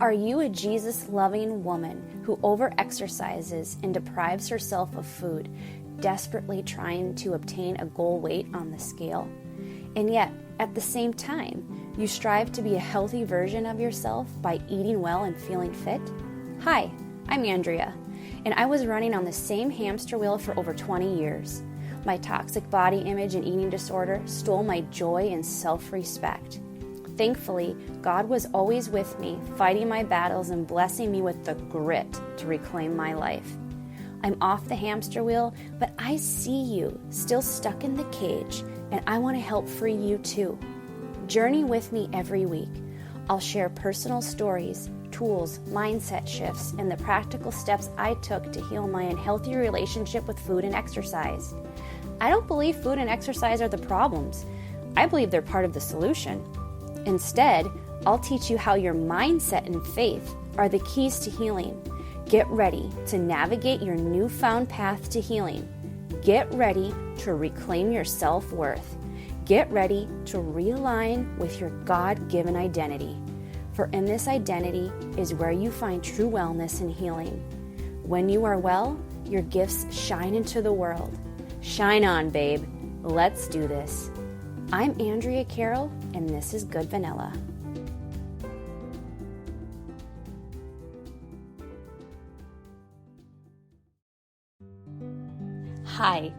Are you a Jesus-loving woman who overexercises and deprives herself of food, desperately trying to obtain a goal weight on the scale? And yet, at the same time, you strive to be a healthy version of yourself by eating well and feeling fit? Hi, I'm Andrea, and I was running on the same hamster wheel for over 20 years. My toxic body image and eating disorder stole my joy and self-respect. Thankfully, God was always with me, fighting my battles and blessing me with the grit to reclaim my life. I'm off the hamster wheel, but I see you still stuck in the cage, and I want to help free you too. Journey with me every week. I'll share personal stories, tools, mindset shifts, and the practical steps I took to heal my unhealthy relationship with food and exercise. I don't believe food and exercise are the problems. I believe they're part of the solution. Instead, I'll teach you how your mindset and faith are the keys to healing. Get ready to navigate your newfound path to healing. Get ready to reclaim your self-worth. Get ready to realign with your God-given identity. For in this identity is where you find true wellness and healing. When you are well, your gifts shine into the world. Shine on, babe. Let's do this. I'm Andrea Carroll, and this is Good Vanilla. Hi.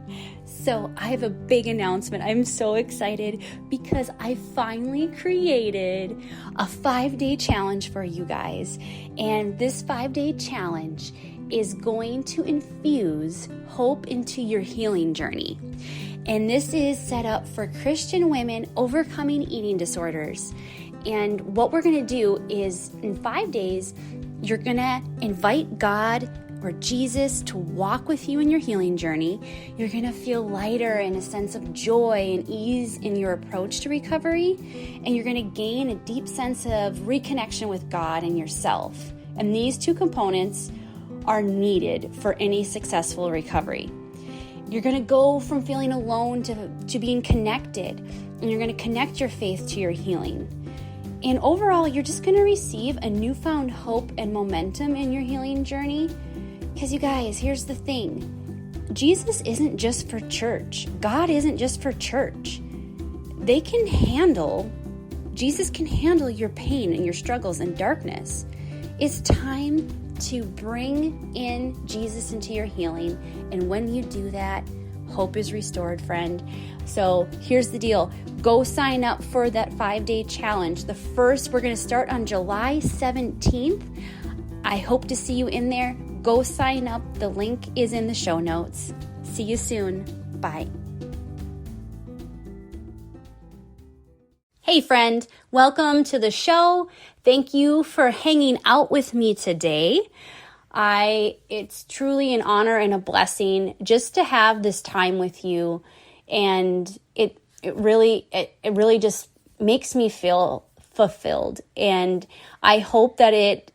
So I have a big announcement. I'm so excited because I finally created a 5-day challenge for you guys. And this 5-day challenge is going to infuse hope into your healing journey. And this is set up for Christian women overcoming eating disorders. And what we're going to do is in 5 days, you're going to invite God or Jesus to walk with you in your healing journey. You're going to feel lighter and a sense of joy and ease in your approach to recovery. And you're going to gain a deep sense of reconnection with God and yourself. And these two components are needed for any successful recovery. You're going to go from feeling alone to being connected, and you're going to connect your faith to your healing. And overall, you're just going to receive a newfound hope and momentum in your healing journey. Because you guys, here's the thing. Jesus isn't just for church. God isn't just for church. Jesus can handle your pain and your struggles and darkness. It's time to bring in Jesus into your healing. And when you do that, hope is restored, friend. So here's the deal. Go sign up for that 5-day challenge. We're going to start on July 17th. I hope to see you in there. Go sign up. The link is in the show notes. See you soon. Bye. Hey friend, welcome to the show. Thank you for hanging out with me today. It's truly an honor and a blessing just to have this time with you, and it really just makes me feel fulfilled. And I hope that it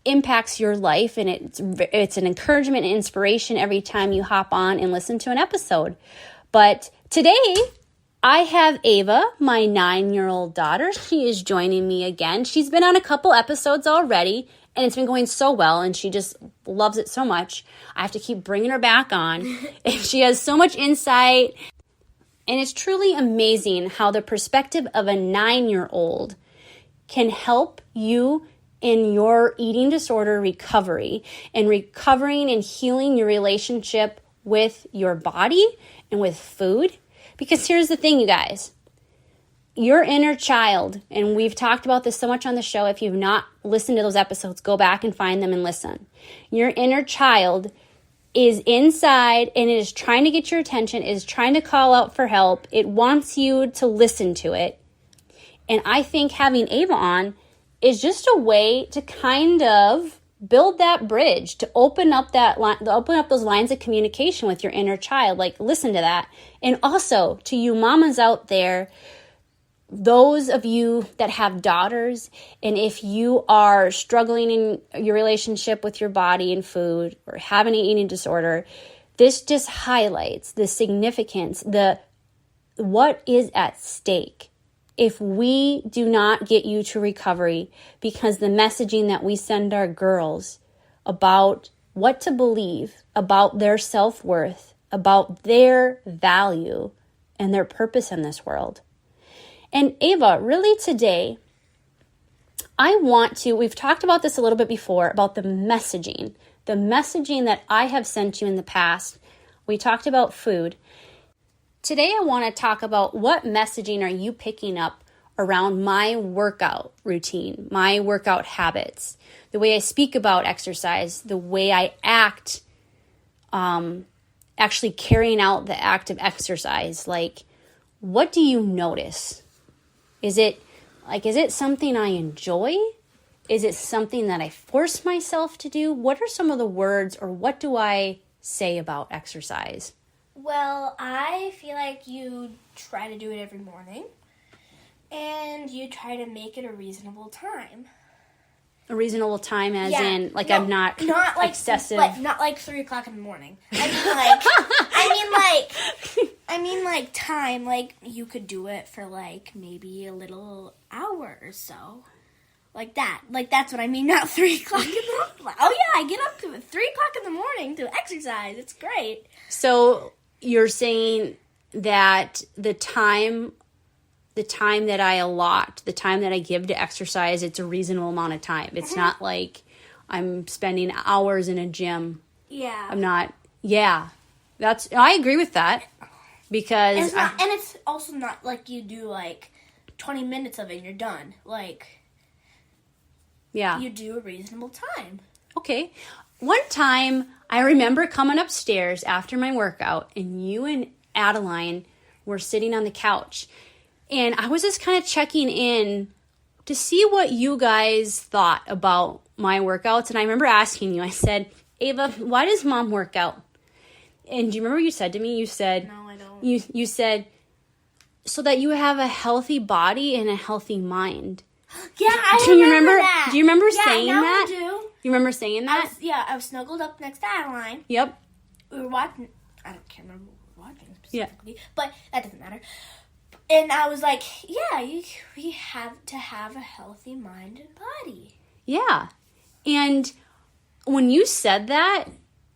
impacts your life, and it's an encouragement and inspiration every time you hop on and listen to an episode. But today, I have Ava, my 9-year-old daughter. She is joining me again. She's been on a couple episodes already, and it's been going so well, and she just loves it so much. I have to keep bringing her back on. And she has so much insight, and it's truly amazing how the perspective of a 9-year-old can help you in your eating disorder recovery and recovering and healing your relationship with your body and with food. Because here's the thing, you guys. Your inner child, and we've talked about this so much on the show. If you've not listened to those episodes, go back and find them and listen. Your inner child is inside and it is trying to get your attention, is trying to call out for help. It wants you to listen to it. And I think having Ava on is just a way to kind of build that bridge, to open up those lines of communication with your inner child. Like, listen to that. And also to you mamas out there, those of you that have daughters, and if you are struggling in your relationship with your body and food or have an eating disorder, this just highlights the significance, what is at stake if we do not get you to recovery because the messaging that we send our girls about what to believe, about their self-worth, about their value and their purpose in this world. And Ava, really today, we've talked about this a little bit before, about the messaging that I have sent you in the past. We talked about food. Today, I want to talk about what messaging are you picking up around my workout routine, my workout habits, the way I speak about exercise, the way I act, actually carrying out the act of exercise. Like, what do you notice? Is it something I enjoy? Is it something that I force myself to do? What are some of the words, or what do I say about exercise? Well, I feel like you try to do it every morning, and you try to make it a reasonable time. A reasonable time as in, like, I'm not like excessive. Not like 3 o'clock in the morning. I mean time, like, you could do it for, like, maybe a little hour or so. Like that. Like, that's what I mean, not 3 o'clock in the morning. Oh, yeah, I get up to 3 o'clock in the morning to exercise. It's great. So you're saying that the time that I allot, the time that I give to exercise, it's a reasonable amount of time. It's not like I'm spending hours in a gym. Yeah. I'm not. Yeah. I agree with that, because and it's also not like you do like 20 minutes of it and you're done. Like, yeah, you do a reasonable time. Okay. One time I remember coming upstairs after my workout, and you and Adeline were sitting on the couch, and I was just kind of checking in to see what you guys thought about my workouts. And I remember asking you, I said, Ava, why does Mom work out? And do you remember what you said to me? You said, no, I don't. You said, so that you have a healthy body and a healthy mind. Yeah, I remember that. Do you remember saying that? I do. You remember saying that? I was snuggled up next to Adeline. Yep. We were watching, I can't remember what we were watching specifically, yeah, but that doesn't matter. And I was like, yeah, we have to have a healthy mind and body. Yeah. And when you said that,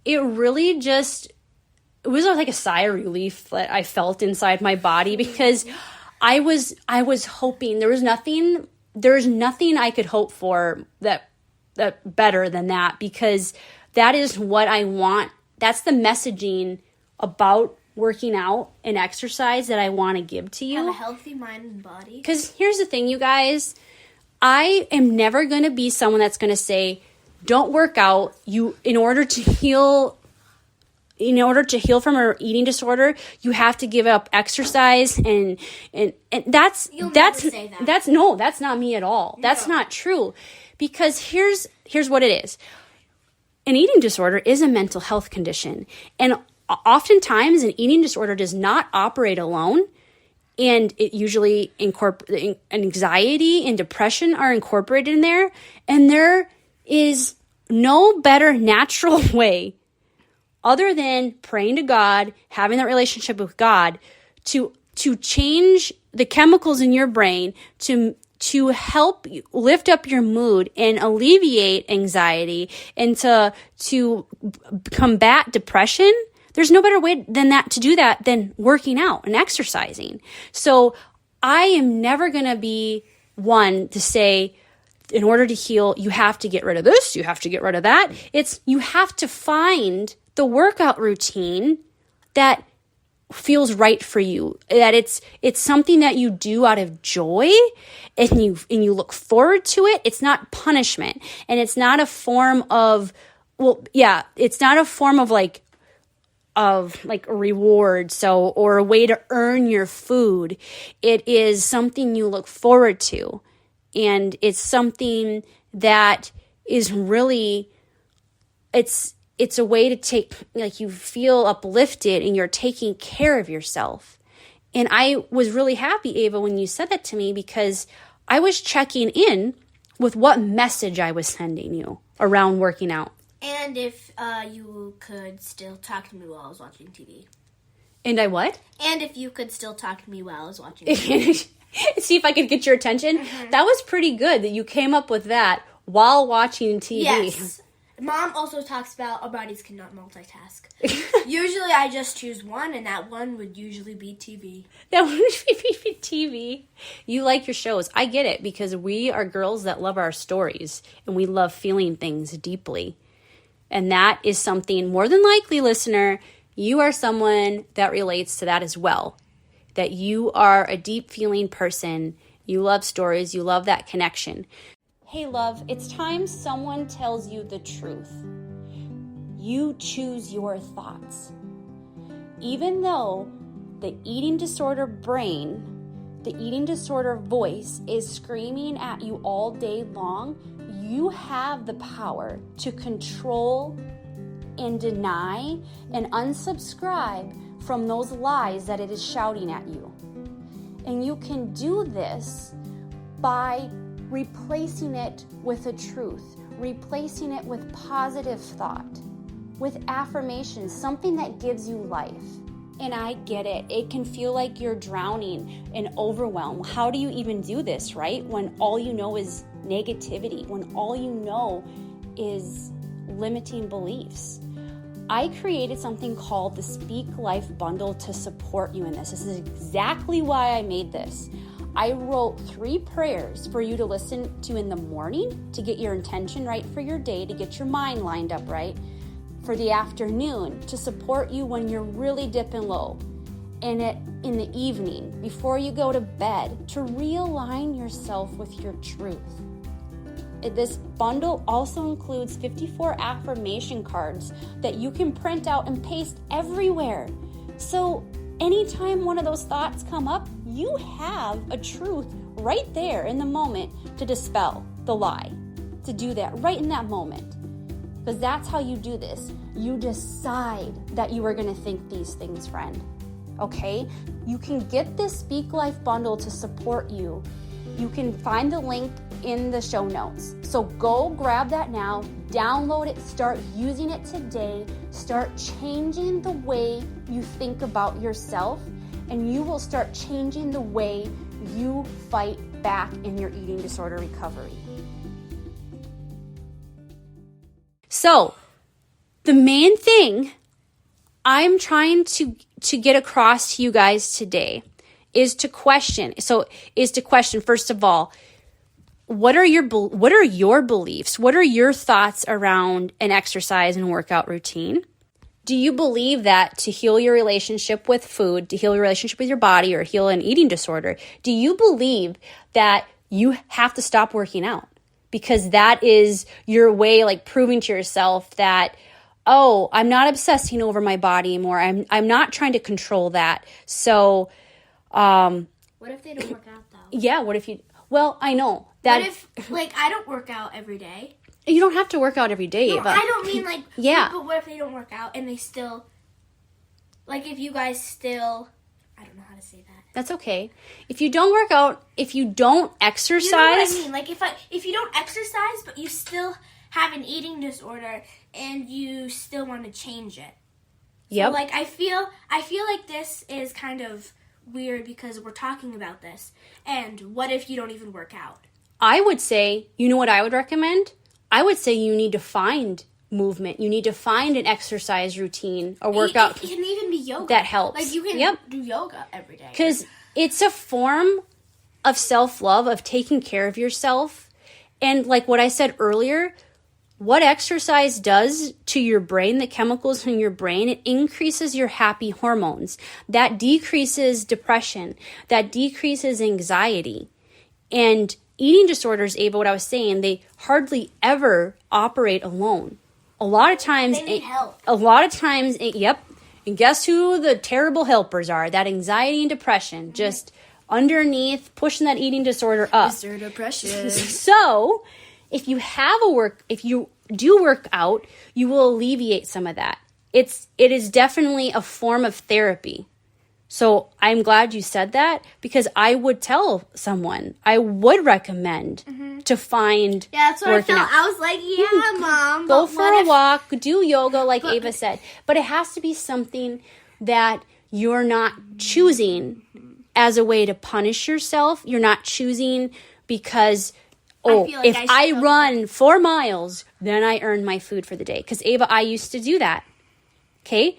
it really just, it was like a sigh of relief that I felt inside my body, because I was hoping there's nothing I could hope for that better than that, because that is what I want. That's the messaging about working out and exercise that I want to give to you. Have a healthy mind and body. Because here's the thing, you guys. I am never going to be someone that's going to say, don't work out. In order to heal from an eating disorder, you have to give up exercise, and that's You'll never say that. That's not me at all. That's not true. Because here's what it is. An eating disorder is a mental health condition, and oftentimes an eating disorder does not operate alone, and it usually anxiety and depression are incorporated in there, and there is no better natural way other than praying to God, having that relationship with God, to change the chemicals in your brain, to help you lift up your mood and alleviate anxiety, and to combat depression. There's no better way than that to do that than working out and exercising. So I am never going to be one to say, in order to heal, you have to get rid of this, you have to get rid of that. It's, you have to find the workout routine that feels right for you, that it's something that you do out of joy, and you look forward to it. It's not punishment, and it's not a form of, it's not a form of like a reward, or a way to earn your food. It is something you look forward to, and it's something that is really, it's a way to take, like, you feel uplifted and you're taking care of yourself. And I was really happy, Ava, when you said that to me, because I was checking in with what message I was sending you around working out. And if you could still talk to me while I was watching TV. And I what? And if you could still talk to me while I was watching TV. See if I could get your attention. That was pretty good that you came up with that while watching TV. Yes. Mom also talks about our bodies cannot multitask. Usually I just choose one, and that one would usually be TV. That would be TV. You like your shows. I get it, because we are girls that love our stories, and we love feeling things deeply. And that is something, more than likely, listener, you are someone that relates to that as well. That you are a deep feeling person. You love stories. You love that connection. Hey, love, it's time someone tells you the truth. You choose your thoughts. Even though the eating disorder brain, the eating disorder voice is screaming at you all day long, you have the power to control and deny and unsubscribe from those lies that it is shouting at you. And you can do this by replacing it with a truth, replacing it with positive thought, with affirmation, something that gives you life. And I get it. It can feel like you're drowning and overwhelmed. How do you even do this, right? When all you know is negativity, when all you know is limiting beliefs. I created something called the Speak Life Bundle to support you in this. This is exactly why I made this. I wrote 3 prayers for you to listen to in the morning to get your intention right for your day, to get your mind lined up right. For the afternoon, to support you when you're really dipping low. And in the evening, before you go to bed, to realign yourself with your truth. This bundle also includes 54 affirmation cards that you can print out and paste everywhere. So anytime one of those thoughts come up, you have a truth right there in the moment to dispel the lie. To do that right in that moment. Because that's how you do this. You decide that you are going to think these things, friend. Okay? You can get this Speak Life bundle to support you. You can find the link in the show notes. So go grab that now, download it, start using it today, start changing the way you think about yourself, and you will start changing the way you fight back in your eating disorder recovery. So, the main thing I'm trying to get across to you guys today is to question. First of all, what are your beliefs? What are your thoughts around an exercise and workout routine? Do you believe that to heal your relationship with food, to heal your relationship with your body, or heal an eating disorder, do you believe that you have to stop working out? Because that is your way, like, proving to yourself that, oh, I'm not obsessing over my body anymore. I'm not trying to control that. So, what if they don't work out though? Yeah, what if you? Well, I know that. What if, like, I don't work out every day? You don't have to work out every day. No, but, I don't mean like. Yeah. But what if they don't work out and they still, like, if you guys still, I don't know how to say that. That's okay. If you don't work out, if you don't exercise. You know what I mean? Like, if you don't exercise, but you still have an eating disorder and you still want to change it. Yep. So, like, I feel like this is kind of weird because we're talking about this. And what if you don't even work out? I would say, you know what I would recommend? I would say you need to find movement. You need to find an exercise routine, a workout. It can even be yoga. That helps. Like, you can do yoga every day. Because it's a form of self-love, of taking care of yourself. And like what I said earlier, what exercise does to your brain, the chemicals in your brain, it increases your happy hormones. That decreases depression. That decreases anxiety. And eating disorders, Ava, what I was saying, they hardly ever operate alone. A lot of times, they need help. Yep. And guess who the terrible helpers are? That anxiety and depression, just underneath, pushing that eating disorder up. Mr. Depression. So, if you do work out, you will alleviate some of that. It is definitely a form of therapy. So I'm glad you said that, because I would tell someone, I would recommend to find. Yeah, that's what I felt. Out. I was like, yeah, Mom. Go for a walk, do yoga like Ava said. But it has to be something that you're not choosing as a way to punish yourself. You're not choosing because, like if I run 4 miles, then I earn my food for the day. Because Ava, I used to do that. Okay?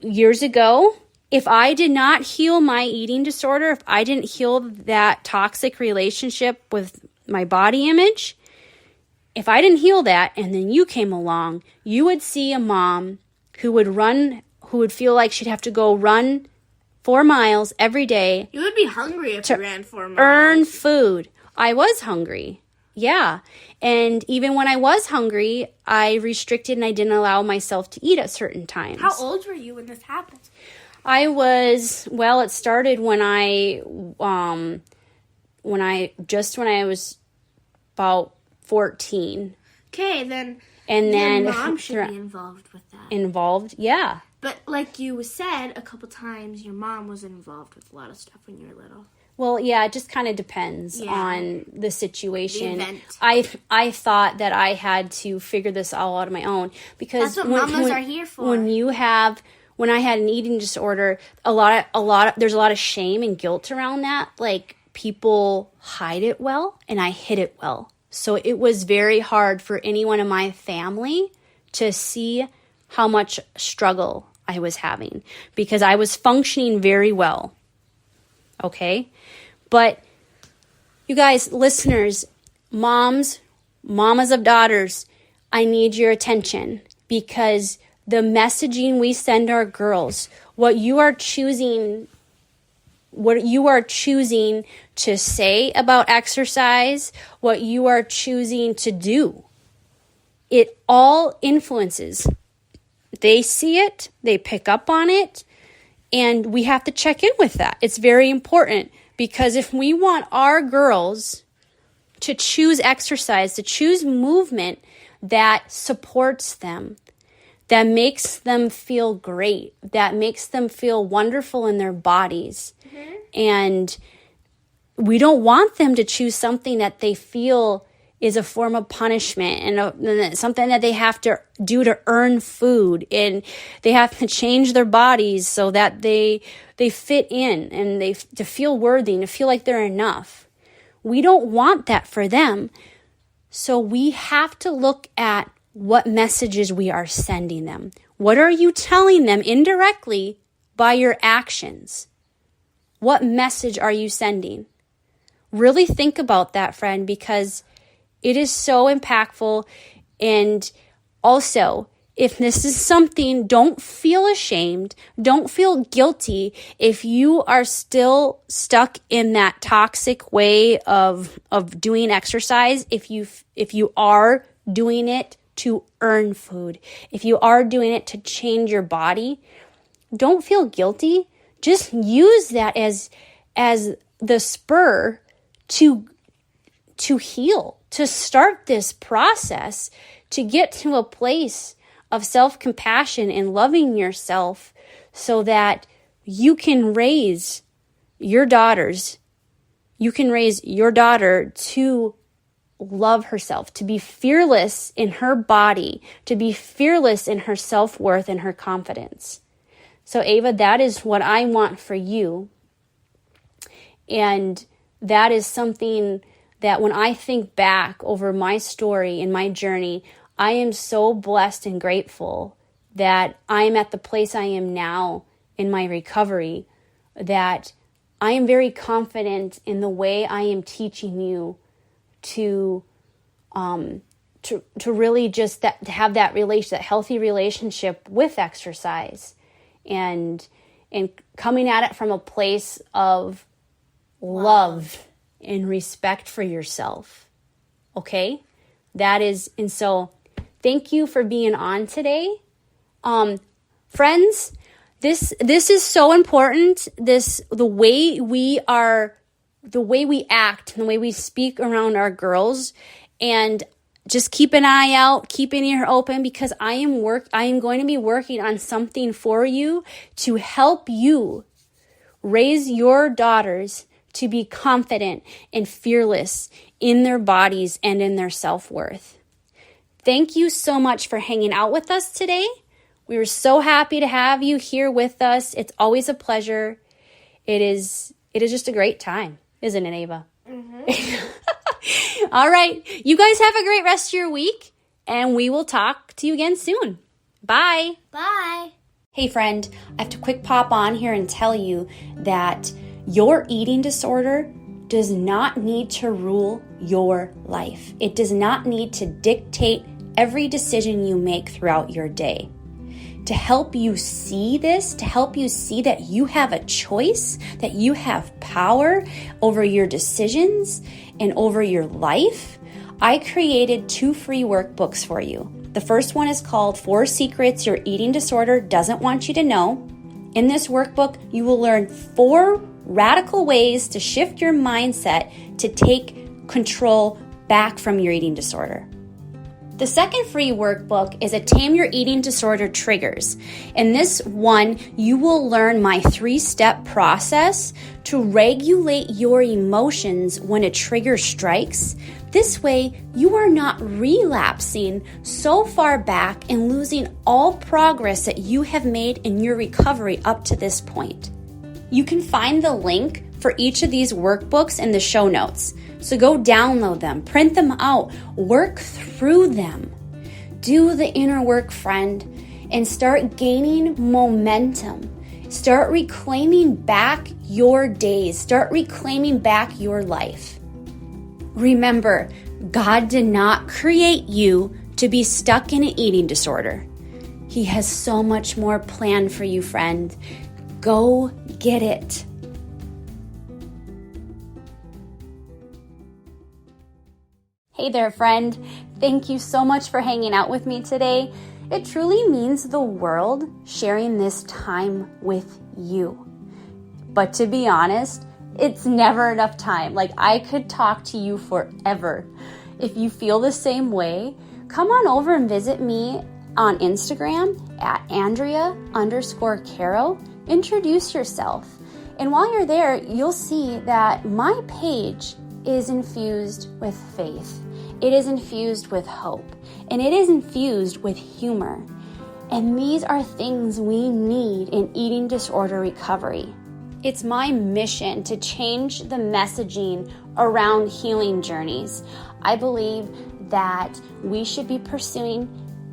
Years ago, if I did not heal my eating disorder, if I didn't heal that toxic relationship with my body image, if I didn't heal that and then you came along, you would see a mom who would feel like she'd have to go run 4 miles every day. You would be hungry if you ran 4 miles. Earn food. I was hungry. Yeah. And even when I was hungry, I restricted and I didn't allow myself to eat at certain times. How old were you when this happened? It started when I was about 14. Okay, then And your mom should be involved with that. Involved, yeah. But like you said a couple times, your mom was involved with a lot of stuff when you were little. Well, yeah, it just kind of depends on the situation. The event. I thought that I had to figure this all out on my own because that's what mamas are here for. When I had an eating disorder, there's a lot of shame and guilt around that. Like, people hide it well, and I hid it well. So it was very hard for anyone in my family to see how much struggle I was having because I was functioning very well. Okay? But you guys, listeners, mamas of daughters, I need your attention because the messaging we send our girls, what you are choosing to say about exercise, what you are choosing to do, it all influences. They see it, they pick up on it, and we have to check in with that. It's very important because if we want our girls to choose exercise, to choose movement that supports them, that makes them feel great, that makes them feel wonderful in their bodies. Mm-hmm. And we don't want them to choose something that they feel is a form of punishment and something that they have to do to earn food, and they have to change their bodies so that they fit in and to feel worthy and to feel like they're enough. We don't want that for them. So we have to look at what messages we are sending them. What are you telling them indirectly by your actions? What message are you sending? Really think about that, friend, because it is so impactful. And also, if this is something, don't feel ashamed. Don't feel guilty if you are still stuck in that toxic way of doing exercise. If you are doing it to earn food, if you are doing it to change your body, don't feel guilty. Just use that as the spur to heal, to start this process, to get to a place of self-compassion and loving yourself so that you can raise your daughters. You can raise your daughter to love herself, to be fearless in her body, to be fearless in her self-worth and her confidence. So Ava, that is what I want for you. And that is something that when I think back over my story and my journey, I am so blessed and grateful that I am at the place I am now in my recovery, that I am very confident in the way I am teaching you to really just to have that healthy relationship with exercise, and coming at it from a place of love and respect for yourself. Okay? And so thank you for being on today. Friends, this is so important. The way we act and the way we speak around our girls, and just keep an eye out, keep an ear open, because I am going to be working on something for you to help you raise your daughters to be confident and fearless in their bodies and in their self-worth. Thank you so much for hanging out with us today. We were so happy to have you here with us. It's always a pleasure. it is just a great time, isn't it, Ava? All right. You guys have a great rest of your week, and we will talk to you again soon. Bye. Bye. Hey, friend, I have to quick pop on here and tell you that your eating disorder does not need to rule your life. It does not need to dictate every decision you make throughout your day. To help you see this, to help you see that you have a choice, that you have power over your decisions and over your life, I created 2 free workbooks for you. The first one is called 4 Secrets Your Eating Disorder Doesn't Want You to Know. In this workbook, you will learn 4 radical ways to shift your mindset to take control back from your eating disorder. The second free workbook is a Tame Your Eating Disorder Triggers. In this one, you will learn my 3-step process to regulate your emotions when a trigger strikes. This way, you are not relapsing so far back and losing all progress that you have made in your recovery up to this point. You can find the link for each of these workbooks in the show notes. So go download them, print them out, work through them. Do the inner work, friend, and start gaining momentum. Start reclaiming back your days. Start reclaiming back your life. Remember, God did not create you to be stuck in an eating disorder. He has so much more planned for you, friend. Go get it. Hey there, friend. Thank you so much for hanging out with me today. It truly means the world sharing this time with you. But to be honest, it's never enough time. Like, I could talk to you forever. If you feel the same way, come on over and visit me on Instagram at Andrea_Caro. Introduce yourself. And while you're there, you'll see that my page is infused with faith. It is infused with hope. And it is infused with humor. And these are things we need in eating disorder recovery. It's my mission to change the messaging around healing journeys. I believe that we should be pursuing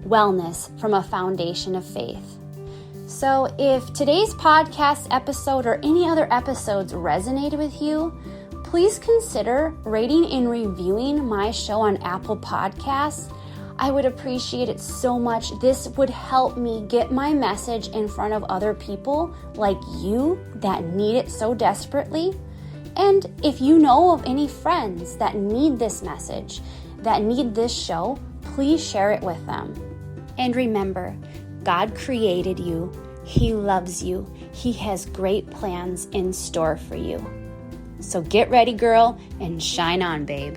wellness from a foundation of faith. So if today's podcast episode or any other episodes resonated with you, please consider rating and reviewing my show on Apple Podcasts. I would appreciate it so much. This would help me get my message in front of other people like you that need it so desperately. And if you know of any friends that need this message, that need this show, please share it with them. And remember, God created you. He loves you. He has great plans in store for you. So get ready, girl, and shine on, babe.